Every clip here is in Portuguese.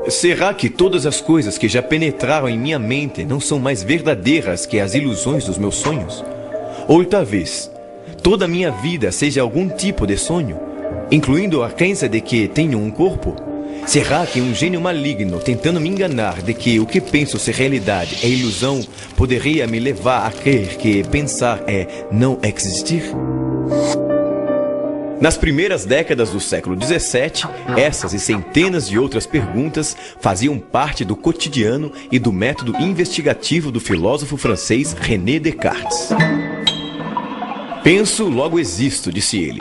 Será que todas as coisas que já penetraram em minha mente não são mais verdadeiras que as ilusões dos meus sonhos? Ou talvez, toda a minha vida seja algum tipo de sonho, incluindo a crença de que tenho um corpo? Será que um gênio maligno tentando me enganar de que o que penso ser realidade é ilusão poderia me levar a crer que pensar é não existir? Nas primeiras décadas do século XVII, essas e centenas de outras perguntas faziam parte do cotidiano e do método investigativo do filósofo francês René Descartes. Penso, logo existo, disse ele.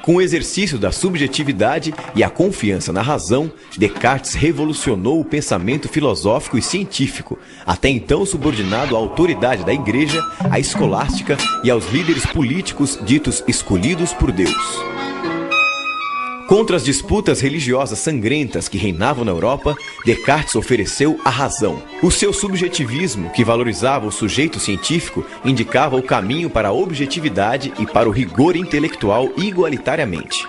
Com o exercício da subjetividade e a confiança na razão, Descartes revolucionou o pensamento filosófico e científico, até então subordinado à autoridade da Igreja, à escolástica e aos líderes políticos ditos escolhidos por Deus. Contra as disputas religiosas sangrentas que reinavam na Europa, Descartes ofereceu a razão. O seu subjetivismo, que valorizava o sujeito científico, indicava o caminho para a objetividade e para o rigor intelectual igualitariamente.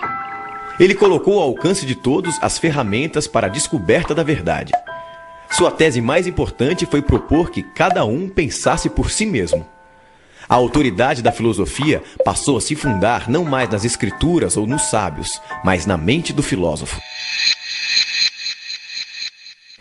Ele colocou ao alcance de todos as ferramentas para a descoberta da verdade. Sua tese mais importante foi propor que cada um pensasse por si mesmo. A autoridade da filosofia passou a se fundar não mais nas escrituras ou nos sábios, mas na mente do filósofo.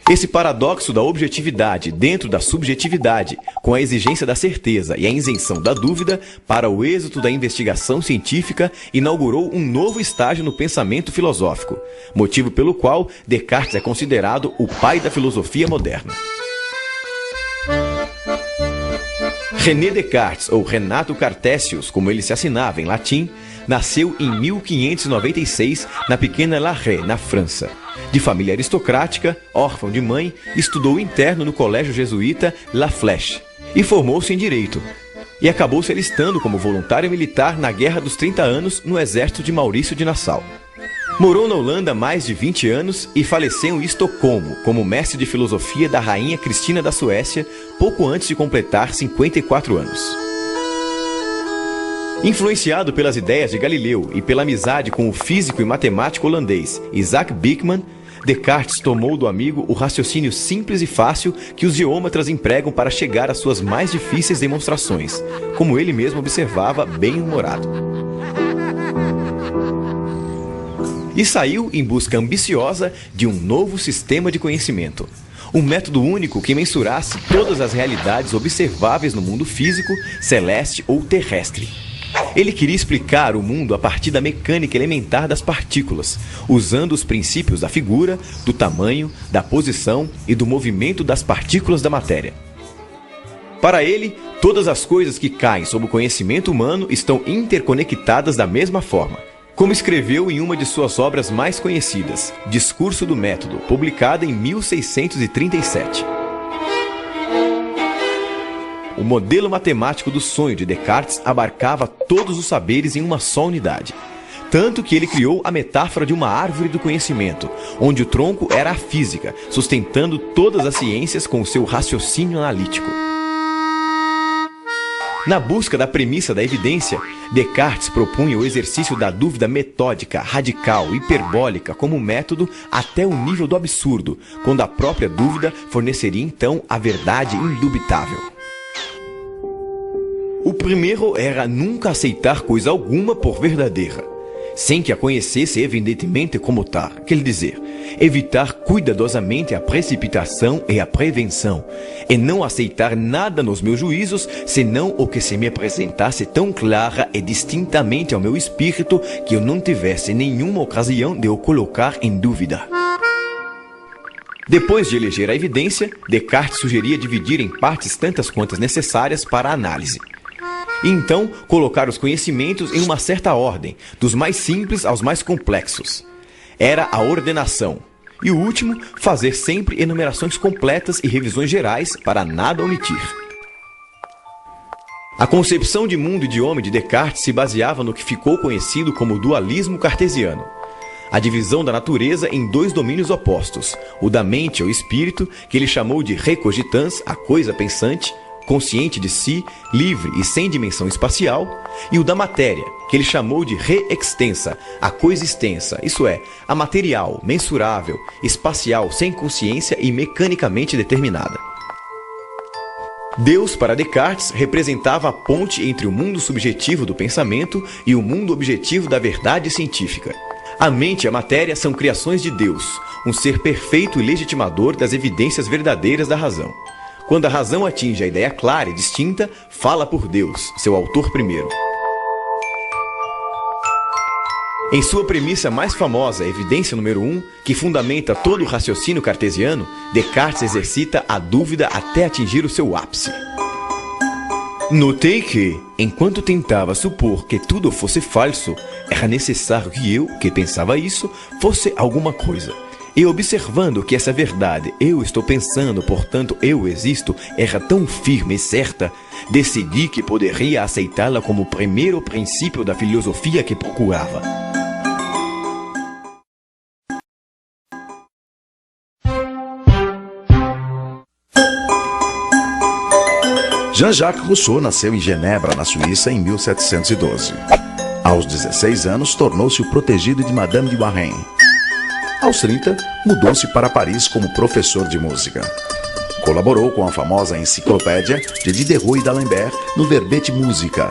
Esse paradoxo da objetividade dentro da subjetividade, com a exigência da certeza e a isenção da dúvida para o êxito da investigação científica, inaugurou um novo estágio no pensamento filosófico, motivo pelo qual Descartes é considerado o pai da filosofia moderna. René Descartes, ou Renato Cartesius, como ele se assinava em latim, nasceu em 1596 na pequena La Haye, na França. De família aristocrática, órfão de mãe, estudou interno no colégio jesuíta La Flèche e formou-se em Direito. E acabou se alistando como voluntário militar na Guerra dos 30 Anos no exército de Maurício de Nassau. Morou na Holanda mais de 20 anos e faleceu em Estocolmo como mestre de filosofia da rainha Cristina da Suécia, pouco antes de completar 54 anos. Influenciado pelas ideias de Galileu e pela amizade com o físico e matemático holandês Isaac Bikman, Descartes tomou do amigo o raciocínio simples e fácil que os geômetras empregam para chegar às suas mais difíceis demonstrações, como ele mesmo observava, bem-humorado. E saiu em busca ambiciosa de um novo sistema de conhecimento. Um método único que mensurasse todas as realidades observáveis no mundo físico, celeste ou terrestre. Ele queria explicar o mundo a partir da mecânica elementar das partículas, usando os princípios da figura, do tamanho, da posição e do movimento das partículas da matéria. Para ele, todas as coisas que caem sob o conhecimento humano estão interconectadas da mesma forma. Como escreveu em uma de suas obras mais conhecidas, Discurso do Método, publicada em 1637. O modelo matemático do sonho de Descartes abarcava todos os saberes em uma só unidade. Tanto que ele criou a metáfora de uma árvore do conhecimento, onde o tronco era a física, sustentando todas as ciências com o seu raciocínio analítico. Na busca da premissa da evidência, Descartes propunha o exercício da dúvida metódica, radical, hiperbólica como método até o nível do absurdo, quando a própria dúvida forneceria então a verdade indubitável. O primeiro era nunca aceitar coisa alguma por verdadeira, sem que a conhecesse evidentemente como tal, quer dizer, evitar cuidadosamente a precipitação e a prevenção, e não aceitar nada nos meus juízos, senão o que se me apresentasse tão clara e distintamente ao meu espírito que eu não tivesse nenhuma ocasião de o colocar em dúvida. Depois de eleger a evidência, Descartes sugeria dividir em partes tantas quantas necessárias para a análise. E então, colocar os conhecimentos em uma certa ordem, dos mais simples aos mais complexos. Era a ordenação. E o último, fazer sempre enumerações completas e revisões gerais para nada omitir. A concepção de mundo e de homem de Descartes se baseava no que ficou conhecido como dualismo cartesiano. A divisão da natureza em dois domínios opostos, o da mente ou espírito, que ele chamou de recogitans, a coisa pensante, consciente de si, livre e sem dimensão espacial, e o da matéria, que ele chamou de re-extensa, a coisa extensa, isso é, a material, mensurável, espacial, sem consciência e mecanicamente determinada. Deus, para Descartes, representava a ponte entre o mundo subjetivo do pensamento e o mundo objetivo da verdade científica. A mente e a matéria são criações de Deus, um ser perfeito e legitimador das evidências verdadeiras da razão. Quando a razão atinge a ideia clara e distinta, fala por Deus, seu autor primeiro. Em sua premissa mais famosa, evidência número 1, que fundamenta todo o raciocínio cartesiano, Descartes exercita a dúvida até atingir o seu ápice. Notei que, enquanto tentava supor que tudo fosse falso, era necessário que eu, que pensava isso, fosse alguma coisa. E observando que essa verdade, eu estou pensando, portanto eu existo, era tão firme e certa, decidi que poderia aceitá-la como o primeiro princípio da filosofia que procurava. Jean-Jacques Rousseau nasceu em Genebra, na Suíça, em 1712. Aos 16 anos, tornou-se o protegido de Madame de Warren. Aos 30, mudou-se para Paris como professor de música. Colaborou com a famosa enciclopédia de Diderot e d'Alembert no Verbete Musica.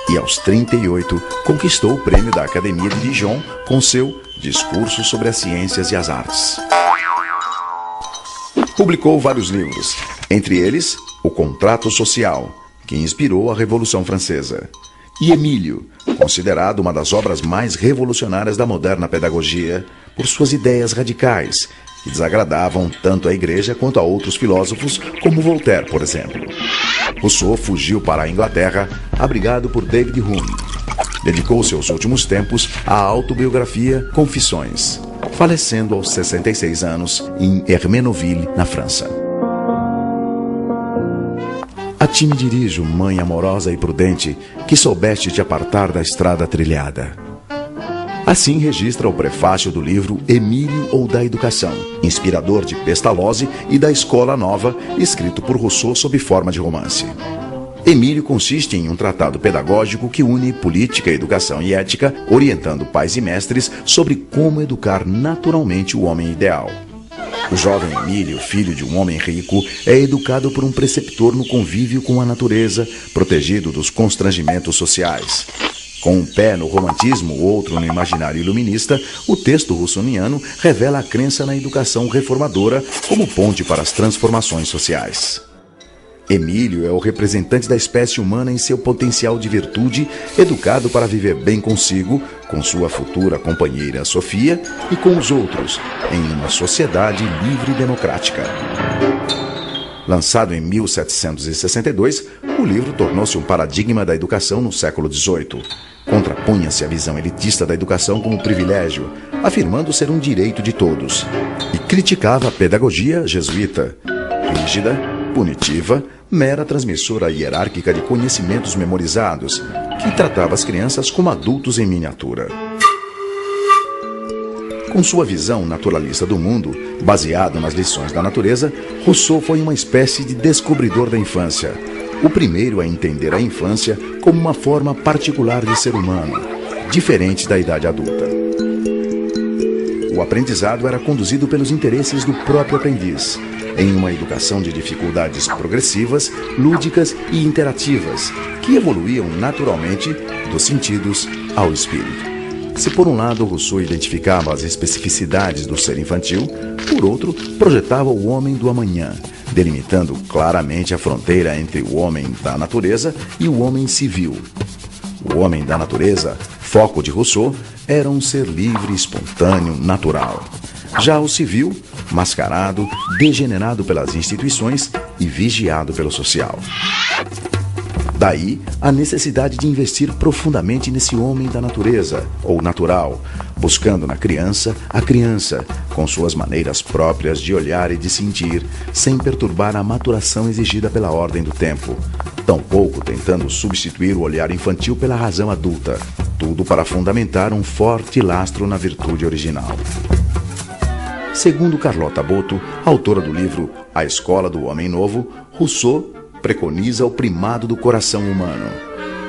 E aos 38, conquistou o prêmio da Academia de Dijon com seu Discurso sobre as Ciências e as Artes. Publicou vários livros, entre eles O Contrato Social, que inspirou a Revolução Francesa, e Emílio, considerado uma das obras mais revolucionárias da moderna pedagogia por suas ideias radicais, que desagradavam tanto à Igreja quanto a outros filósofos, como Voltaire, por exemplo. Rousseau fugiu para a Inglaterra, abrigado por David Hume. Dedicou seus últimos tempos à autobiografia Confissões, falecendo aos 66 anos em Hermenonville, na França. A ti me dirijo, mãe amorosa e prudente, que soubeste te apartar da estrada trilhada. Assim registra o prefácio do livro Emílio ou da Educação, inspirador de Pestalozzi e da Escola Nova, escrito por Rousseau sob forma de romance. Emílio consiste em um tratado pedagógico que une política, educação e ética, orientando pais e mestres sobre como educar naturalmente o homem ideal. O jovem Emílio, filho de um homem rico, é educado por um preceptor no convívio com a natureza, protegido dos constrangimentos sociais. Com um pé no romantismo, outro no imaginário iluminista, o texto russoniano revela a crença na educação reformadora como ponte para as transformações sociais. Emílio é o representante da espécie humana em seu potencial de virtude, educado para viver bem consigo, com sua futura companheira Sofia e com os outros, em uma sociedade livre e democrática. Lançado em 1762, o livro tornou-se um paradigma da educação no século XVIII. Contrapunha-se a visão elitista da educação como privilégio, afirmando ser um direito de todos, e criticava a pedagogia jesuíta, rígida, punitiva, mera transmissora hierárquica de conhecimentos memorizados, que tratava as crianças como adultos em miniatura. Com sua visão naturalista do mundo, baseado nas lições da natureza, Rousseau foi uma espécie de descobridor da infância, o primeiro a entender a infância como uma forma particular de ser humano, diferente da idade adulta. O aprendizado era conduzido pelos interesses do próprio aprendiz, em uma educação de dificuldades progressivas, lúdicas e interativas, que evoluíam naturalmente dos sentidos ao espírito. Se por um lado Rousseau identificava as especificidades do ser infantil, por outro, projetava o homem do amanhã, delimitando claramente a fronteira entre o homem da natureza e o homem civil. O homem da natureza, foco de Rousseau, era um ser livre, espontâneo, natural. Já o civil, mascarado, degenerado pelas instituições e vigiado pelo social. Daí a necessidade de investir profundamente nesse homem da natureza, ou natural, buscando na criança a criança, com suas maneiras próprias de olhar e de sentir, sem perturbar a maturação exigida pela ordem do tempo, tampouco tentando substituir o olhar infantil pela razão adulta, tudo para fundamentar um forte lastro na virtude original. Segundo Carlota Boto, autora do livro A Escola do Homem Novo, Rousseau preconiza o primado do coração humano,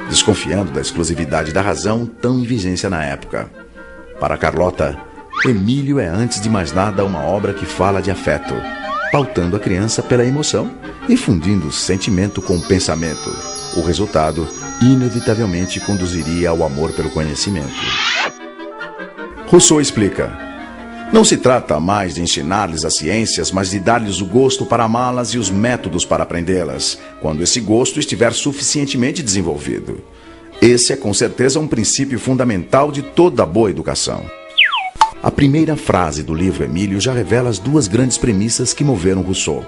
desconfiando da exclusividade da razão tão em vigência na época. Para Carlota, Emílio é antes de mais nada uma obra que fala de afeto, pautando a criança pela emoção e fundindo sentimento com pensamento. O resultado, inevitavelmente, conduziria ao amor pelo conhecimento. Rousseau explica: não se trata mais de ensinar-lhes as ciências, mas de dar-lhes o gosto para amá-las e os métodos para aprendê-las, quando esse gosto estiver suficientemente desenvolvido. Esse é com certeza um princípio fundamental de toda boa educação. A primeira frase do livro Emílio já revela as duas grandes premissas que moveram Rousseau.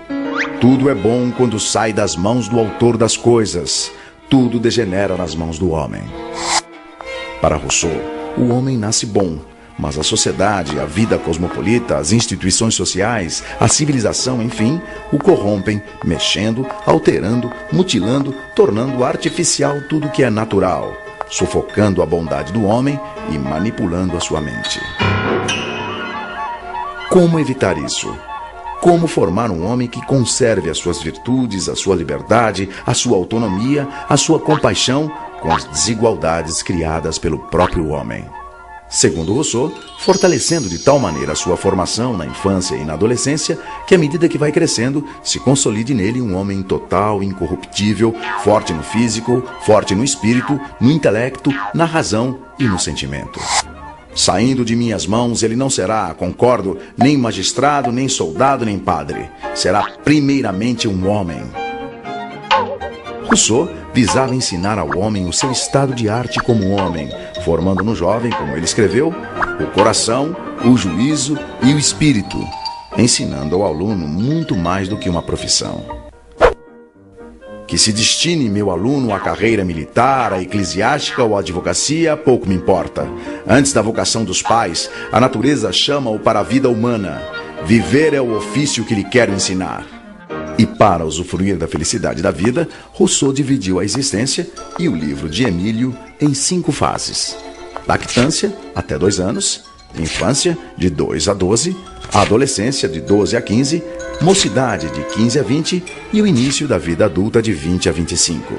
Tudo é bom quando sai das mãos do autor das coisas. Tudo degenera nas mãos do homem. Para Rousseau, o homem nasce bom, mas a sociedade, a vida cosmopolita, as instituições sociais, a civilização, enfim, o corrompem, mexendo, alterando, mutilando, tornando artificial tudo que é natural, sufocando a bondade do homem e manipulando a sua mente. Como evitar isso? Como formar um homem que conserve as suas virtudes, a sua liberdade, a sua autonomia, a sua compaixão com as desigualdades criadas pelo próprio homem? Segundo Rousseau, fortalecendo de tal maneira a sua formação na infância e na adolescência, que à medida que vai crescendo, se consolide nele um homem total, incorruptível, forte no físico, forte no espírito, no intelecto, na razão e no sentimento. Saindo de minhas mãos, ele não será, concordo, nem magistrado, nem soldado, nem padre. Será primeiramente um homem. Rousseau visava ensinar ao homem o seu estado de arte como homem, formando no jovem, como ele escreveu, o coração, o juízo e o espírito, ensinando ao aluno muito mais do que uma profissão. Que se destine meu aluno à carreira militar, à eclesiástica ou à advocacia, pouco me importa. Antes da vocação dos pais, a natureza chama-o para a vida humana. Viver é o ofício que lhe quero ensinar. E para usufruir da felicidade da vida, Rousseau dividiu a existência e o livro de Emílio em 5 fases: lactância, até 2 anos, infância, de 2 a 12, adolescência, de 12 a 15, mocidade, de 15 a 20 e o início da vida adulta, de 20 a 25.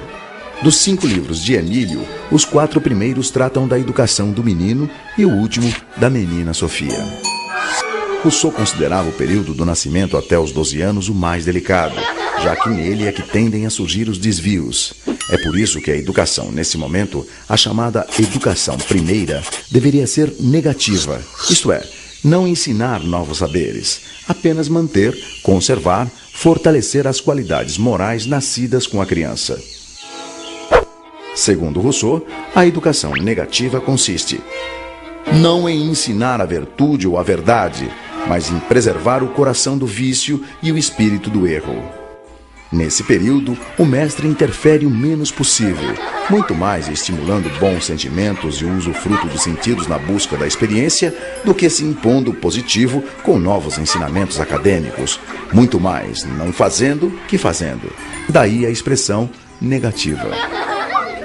Dos 5 livros de Emílio, os 4 primeiros tratam da educação do menino e o último da menina Sofia. Rousseau considerava o período do nascimento até os 12 anos o mais delicado, já que nele é que tendem a surgir os desvios. É por isso que a educação, nesse momento, a chamada educação primeira, deveria ser negativa, isto é, não ensinar novos saberes, apenas manter, conservar, fortalecer as qualidades morais nascidas com a criança. Segundo Rousseau, a educação negativa consiste não em ensinar a virtude ou a verdade, mas em preservar o coração do vício e o espírito do erro. Nesse período, o mestre interfere o menos possível, muito mais estimulando bons sentimentos e o usufruto dos sentidos na busca da experiência do que se impondo positivo com novos ensinamentos acadêmicos, muito mais não fazendo que fazendo. Daí a expressão negativa.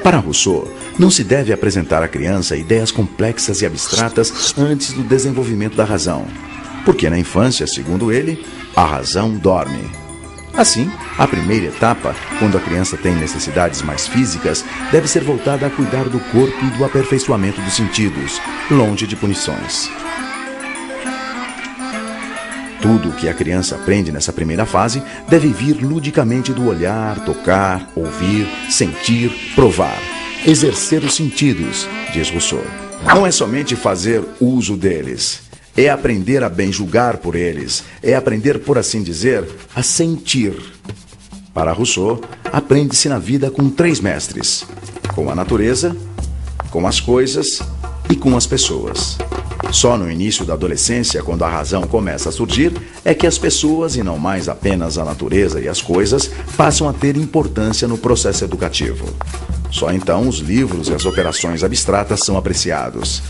Para Rousseau, não se deve apresentar à criança ideias complexas e abstratas antes do desenvolvimento da razão, porque na infância, segundo ele, a razão dorme. Assim, a primeira etapa, quando a criança tem necessidades mais físicas, deve ser voltada a cuidar do corpo e do aperfeiçoamento dos sentidos, longe de punições. Tudo o que a criança aprende nessa primeira fase deve vir ludicamente do olhar, tocar, ouvir, sentir, provar. Exercer os sentidos, diz Rousseau. Não é somente fazer uso deles. É aprender a bem julgar por eles. É aprender, por assim dizer, a sentir. Para Rousseau, aprende-se na vida com 3 mestres: com a natureza, com as coisas e com as pessoas. Só no início da adolescência, quando a razão começa a surgir, é que as pessoas, e não mais apenas a natureza e as coisas, passam a ter importância no processo educativo. Só então os livros e as operações abstratas são apreciados.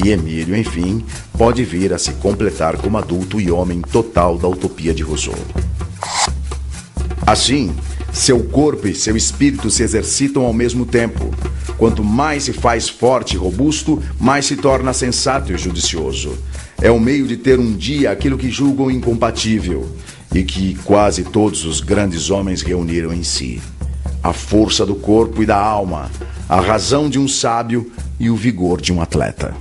E Emílio, enfim, pode vir a se completar como adulto e homem total da utopia de Rousseau. Assim, seu corpo e seu espírito se exercitam ao mesmo tempo. Quanto mais se faz forte e robusto, mais se torna sensato e judicioso. É o meio de ter um dia aquilo que julgam incompatível e que quase todos os grandes homens reuniram em si: a força do corpo e da alma, a razão de um sábio e o vigor de um atleta.